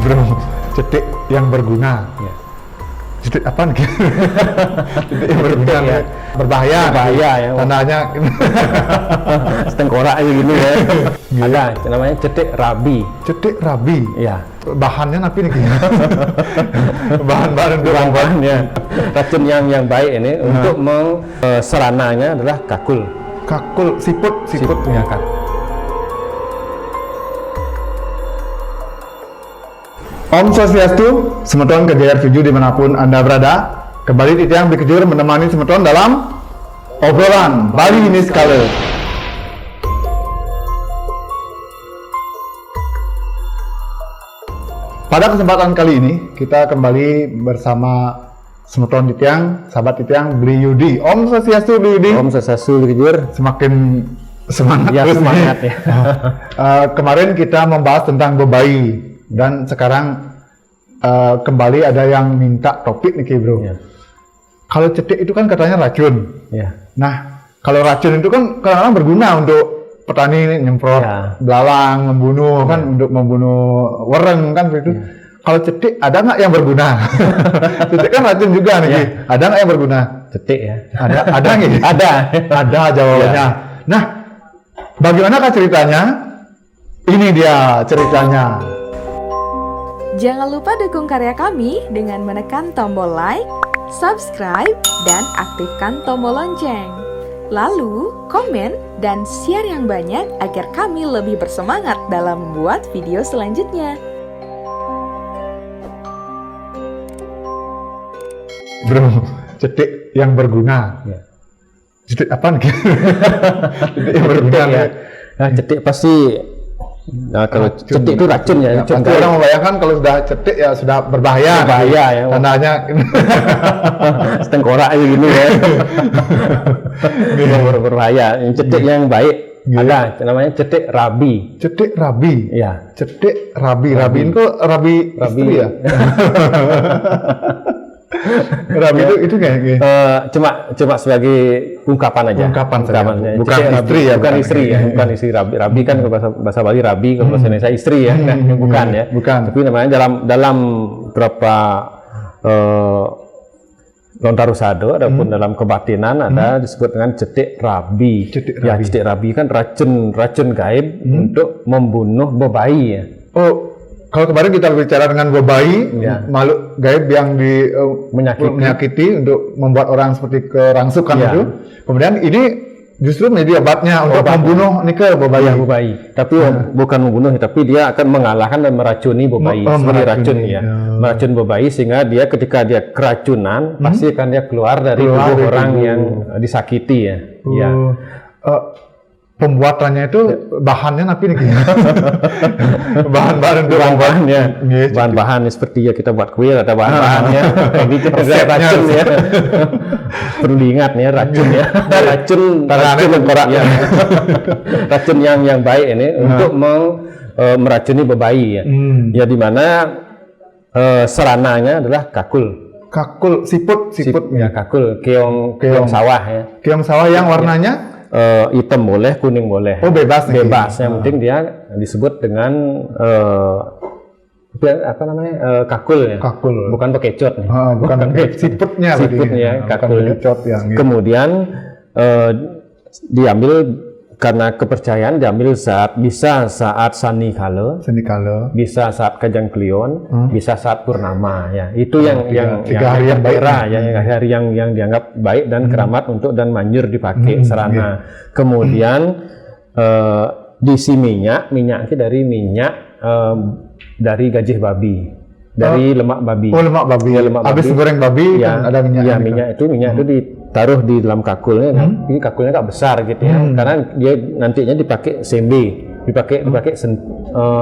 Bro, cetik yang berguna. Ya. Cetik apa nih? Cetik yang berguna, Ya. berbahaya. Berbahaya ya. Tandanya Setengkorak aja gini ya. Ada namanya cetik rabi. cetik rabi. Ya. Bahannya apa nih? Bahan-bahan untuk Bahan-bahannya racun yang baik ini untuk serananya adalah kakul. kakul, siput. Ya, kakul. Om Swastiastu, Semeton Kejayaan 7 dimanapun Anda berada. Kembali Titiang Bikejur menemani Semeton dalam obrolan Bali Niskala. Pada kesempatan kali ini kita kembali bersama Semeton Titiang, sahabat Titiang Bli Yudi. Om Swastiastu Bli Yudi. Om Swastiastu Bikejur. Semakin semangat Ya, terus nih. semangat ya. Kemarin kita membahas tentang bebayi dan sekarang kembali ada yang minta topik nih bro. Ya. Kalau cetik itu kan katanya racun. Ya. Nah kalau racun itu kan kadang-kadang berguna untuk petani nyemprot Ya. belalang, membunuh kan, untuk membunuh wereng kan begitu. Ya. Kalau cetik ada nggak yang berguna? Cetik kan racun juga nih. Ya. Ada nggak yang berguna? Cetik ya. Ada nggak? Ada jawabannya. Ya. Nah, bagaimanakah ceritanya? Ini dia ceritanya. Jangan lupa dukung karya kami dengan menekan tombol like, subscribe, dan aktifkan tombol lonceng. Lalu, komen dan share yang banyak agar kami lebih bersemangat dalam membuat video selanjutnya. Bro, cetik yang berguna. Ya. Cetik apa nih? Cetik yang berguna. Ya. Nah, cetik pasti. Nah, kalau Racun. cetik itu racun ya. Ya, pasti orang membayangkan kalau sudah cetik ya sudah berbahaya. Berbahaya ya. Tandanya Setengkorak aja gini ya. Berbahaya. Yang cetik yang baik ada namanya cetik rabi. cetik rabi. Ya. Cetik rabi. Rabi itu rabi istri ya. Rabi itu kayak Cuma sebagai ungkapan aja. Ungkapan saja. aja. Bukan Cetik istri rabi, ya, bukan bukan. istri ya, bukan istri rabi. Rabi kan bahasa Bali rabi, kalau bahasa Indonesia istri ya. Bukan ya. Bukan. Tapi namanya dalam beberapa Lontarusado ataupun dalam kebatinan ada disebut dengan cetik rabi. Cetik Ya, rabi. cetik rabi kan racun gaib untuk membunuh bebayi ya. Oh, kalau kemarin kita bicara dengan bebayi, Ya. makhluk gaib yang menyakiti untuk membuat orang seperti kerangsukan Ya. itu. Kemudian ini justru menjadi obatnya untuk membunuh nih bebayi. Ya, bebayi. Tapi bukan membunuh, tapi dia akan mengalahkan dan meracuni bebayi. Seperti meracuni, racun ya. ya. Meracun bebayi sehingga dia ketika dia keracunan pasti akan dia keluar dari Keluar tubuh dari orang tubuh. yang disakiti ya. Ya. Pembuatannya itu bahannya apa nih? Bahan-bahan untuk Bahan-bahannya, Iya, bahan-bahan seperti ya kita buat kue ada bahan-bahannya. Tapi kita Resepnya. racun ya. Perlu diingat nih racun ya. Racun tengkorak. ya. Racun yang baik ini untuk meracuni bebayi ya. Ya di mana serananya adalah kakul. kakul, siput. Ya kakul, keong sawah ya. Keong sawah yang warnanya Hitam boleh, kuning boleh. Oh, bebas nih. Bebas. Yang penting dia disebut dengan apa namanya kakul ya. Kakul. Bukan bekecot nih. bukan siputnya. berarti. Siputnya, Bukan kakul. bekecot yang gitu. Kemudian diambil karena kepercayaan diambil bisa saat sani kala, Seni kala. bisa saat kajang klion, bisa saat purnama ya. Itu yang tiga hari yang baik. hari yang dianggap baik dan keramat untuk dan manjur dipakai serana. Kemudian diisi minyak itu dari minyak dari gajih babi. Dari lemak babi. Oh, lemak babi. Ya, lemak Habis babi. goreng babi Ya, kan ada minyak. ya, minyak itu ditaruh di dalam kakulnya kan. Ini kakulnya agak besar gitu ya. Karena dia nantinya dipakai sembe, dipakai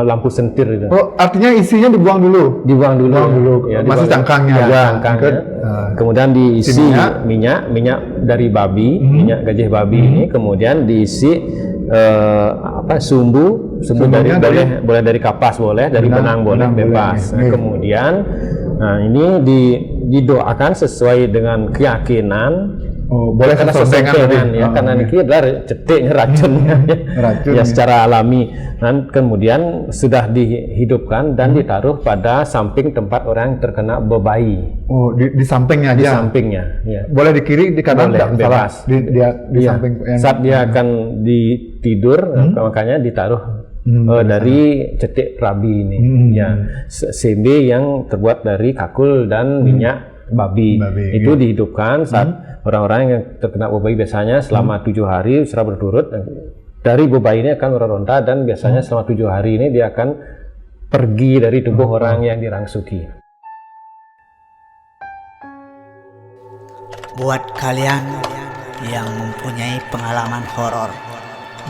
lampu sentir gitu. Oh, artinya isinya dibuang dulu. Dibuang dulu. Ya, masih cangkangnya ya, aja. cangkangnya. Kemudian diisi Isi minyak dari babi, minyak gajih babi ini, kemudian diisi sumbu Sumbunya boleh dari kapas, boleh dari benang boleh, bebas. boleh. Kemudian ini didoakan sesuai dengan keyakinan Oh, boleh karena sesotengan sesotengan tadi. ya, karena ini adalah cetiknya racunnya Racun, ya ya. secara alami. Dan kemudian sudah dihidupkan dan ditaruh pada samping tempat orang yang terkena bebai, Oh, di sampingnya di aja. sampingnya. Ya. Boleh di kiri, di kanan, Boleh, nggak masalah. bebas. Di Iya. samping yang Saat dia akan ditidur, makanya ditaruh dari cetik rabi ini, ya sembe yang terbuat dari kakul dan minyak babi. Itu dihidupkan saat orang-orang yang terkena bebai biasanya selama 7 hari secara berturut. Dari bebai ini akan meronta dan biasanya selama 7 hari ini dia akan pergi dari tubuh orang yang dirangsuki. Buat kalian yang mempunyai pengalaman horor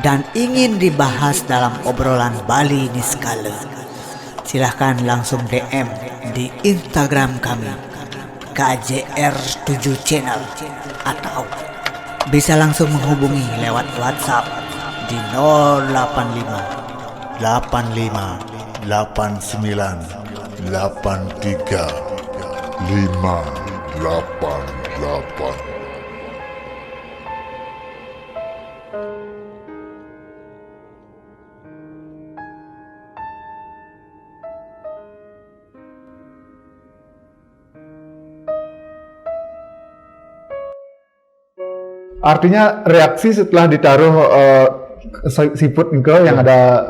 dan ingin dibahas dalam obrolan Bali Niskala, silahkan langsung DM di Instagram kami KJR7 Channel atau bisa langsung menghubungi lewat WhatsApp di 085 85 89 83 588. artinya reaksi setelah ditaruh siput engkau yang ada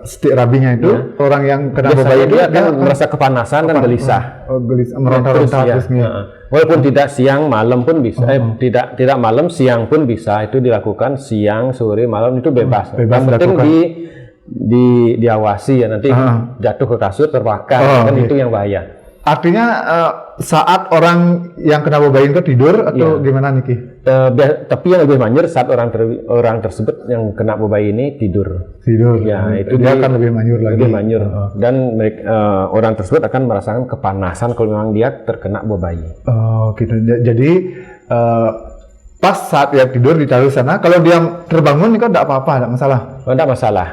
stik rabinya itu, orang yang kena bebai Biasanya itu dia akan merasa kepanasan dan gelisah. Gelisah, meronta-ronta ya. terus nih. Walaupun tidak siang malam pun bisa, tidak malam siang pun bisa, itu dilakukan siang sore malam itu bebas. Bebas Yang penting dilakukan. diawasi ya, nanti jatuh ke kasur terbakar, kan itu yang bahaya. Artinya saat orang yang kena bebai itu tidur atau gimana Niki? Tapi yang lebih manjur saat orang tersebut yang kena bebai ini tidur. Tidur. Ya, itu dia akan lebih manjur lagi. Lebih manjur. Dan orang tersebut akan merasakan kepanasan kalau memang dia terkena bebai. Oh, gitu. Jadi pas saat dia tidur ditaruh sana, kalau dia terbangun itu tidak apa-apa, tidak masalah. Tidak masalah.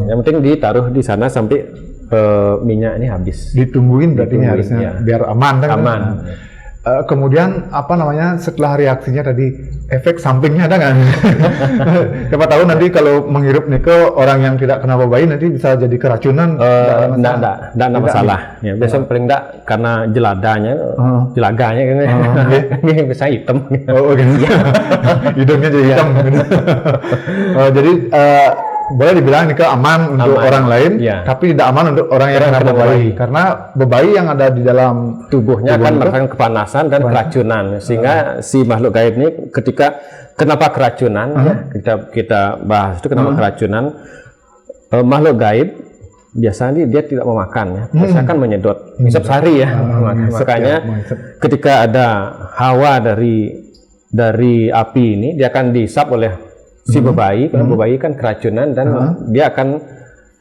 Yang penting ditaruh di sana sampai minyak ini habis. Ditungguin berarti Ditungguin, harusnya ya. biar aman kan? Aman. Kemudian apa namanya setelah reaksinya tadi, efek sampingnya ada nggak? Siapa tahu nanti kalau menghirup niko orang yang tidak kena bebai nanti bisa jadi keracunan. Tidak masalah. Ya, biasanya paling tidak karena jelaganya kan, ini bisa hitam. Oh, gitu. Hidungnya jadi hitam. Jadi boleh dibilang niko aman untuk orang lain, tapi tidak aman untuk orang yang kena bebai. Karena bebai yang ada di dalam tubuhnya akan merasakan kepanasan dan keracunan, sehingga si makhluk gaib ini kenapa keracunan, kita bahas itu kenapa keracunan. Makhluk gaib biasanya dia tidak memakan ya, biasanya kan menyedot, hisap sari ya, makanya ketika ada hawa dari api ini dia akan dihisap oleh si bebai, karena bebai kan keracunan dan dia akan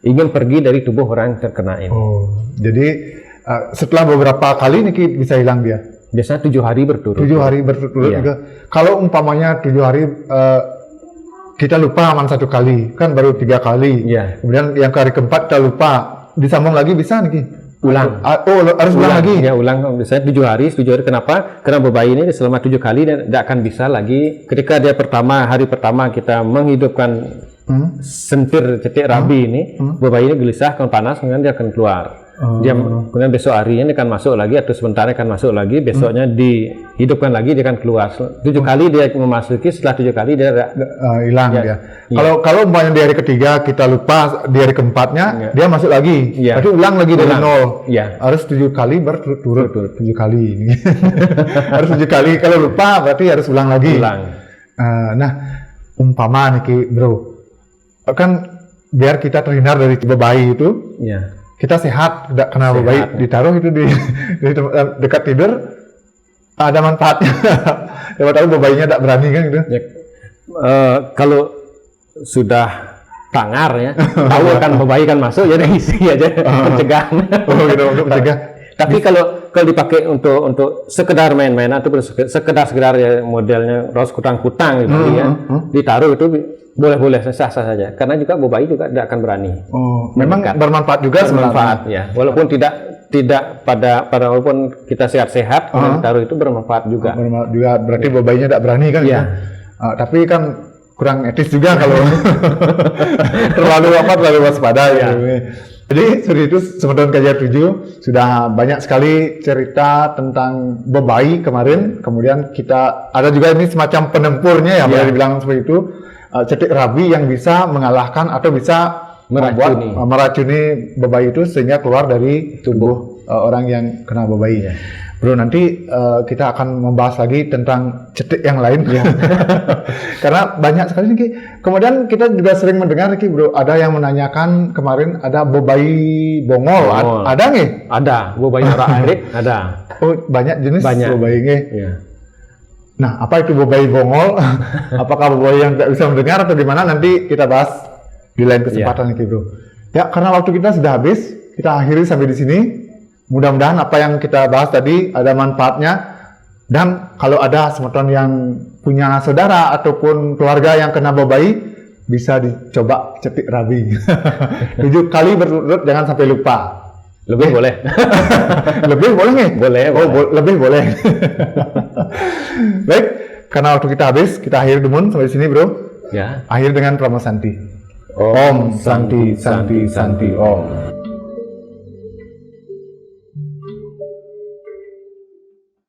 ingin pergi dari tubuh orang yang terkena ini. Oh, jadi setelah beberapa kali nih bisa hilang dia? Biasanya 7 hari berturut. 7 hari berturut juga. Kalau umpamanya 7 hari kita lupa aman 1 kali, kan baru 3 kali. Kemudian yang hari keempat kita lupa, disambung lagi bisa nih? Ulang. Harus ulang lagi? Ya, ulang. Biasanya 7 hari. Kenapa? Karena bebai ini selama 7 kali dia tidak akan bisa lagi. Ketika dia hari pertama kita menghidupkan sentir cetik rabi ini, bebai ini gelisah, akan panas, kemudian dia akan keluar. Dia kemudian besok harinya dia akan masuk lagi, atau sebentar akan masuk lagi, besoknya dihidupkan lagi, dia akan keluar. 7 kali dia memasuki, setelah 7 kali dia hilang dia. Kalau umpamanya di hari ketiga kita lupa, di hari keempatnya dia masuk lagi. Berarti ulang lagi dari nol. Harus 7 kali berturut-turut. 7 kali ini. Harus 7 kali. Kalau lupa berarti harus ulang lagi. Nah, umpama nih bro, kan biar kita terhindar dari bebai itu. Kita sehat, tidak kena bebai, ditaruh itu di dekat tidur, ada manfaatnya. Siapa tahu bebainya tidak berani kan gitu. Kalau sudah tangar ya, tahu kan bebai kan masuk, jadi isi aja pencegahan. Gitu, untuk mencegah. Tapi kalau dipakai untuk sekedar main-main atau sekedar ya, modelnya ros kutang-kutang gitu ya, ditaruh itu boleh sah-sah saja, karena juga bebai juga tidak akan berani. Memang bermanfaat juga. Bermanfaat ya, walaupun tidak tidak pada walaupun kita sehat-sehat, taruh itu bermanfaat juga. Bermanfaat juga, berarti bobaynya tidak berani kan? Iya. Tapi kan kurang etis juga kalau terlalu waspada. Ya. Jadi seperti itu Semeton KJ7 sudah banyak sekali cerita tentang bebai kemarin. Kemudian kita ada juga ini semacam penempurnya ya, boleh dibilang seperti itu. Cetik rabi yang bisa mengalahkan atau bisa meracuni bebai itu sehingga keluar dari tubuh orang yang kena bebai. Ya. Bro, nanti kita akan membahas lagi tentang cetik yang lain ya. Karena banyak sekali nih Ki. Kemudian kita juga sering mendengar Ki, Bro, ada yang menanyakan kemarin ada bebai bongol. Ada nggih? Ada, bebai orang adik ada. Oh, banyak jenis bebai nggih. Iya. Nah, apa itu bebai bongol? Apakah bebai yang tidak bisa mendengar atau gimana? Nanti kita bahas di lain kesempatan nih, Bro. Ya, karena waktu kita sudah habis, kita akhiri sampai di sini. Mudah-mudahan apa yang kita bahas tadi ada manfaatnya. Dan kalau ada Semeton yang punya saudara ataupun keluarga yang kena bebai, bisa dicoba cetik rabi. 7 kali berturut-turut, jangan sampai lupa. Lebih boleh. Lebih boleh nih? Boleh. Lebih boleh. Baik, karena waktu kita habis, kita akhiri dulu sampai sini, Bro. Ya. Akhir dengan Prama Santi. Om Santi Santi Santi Om.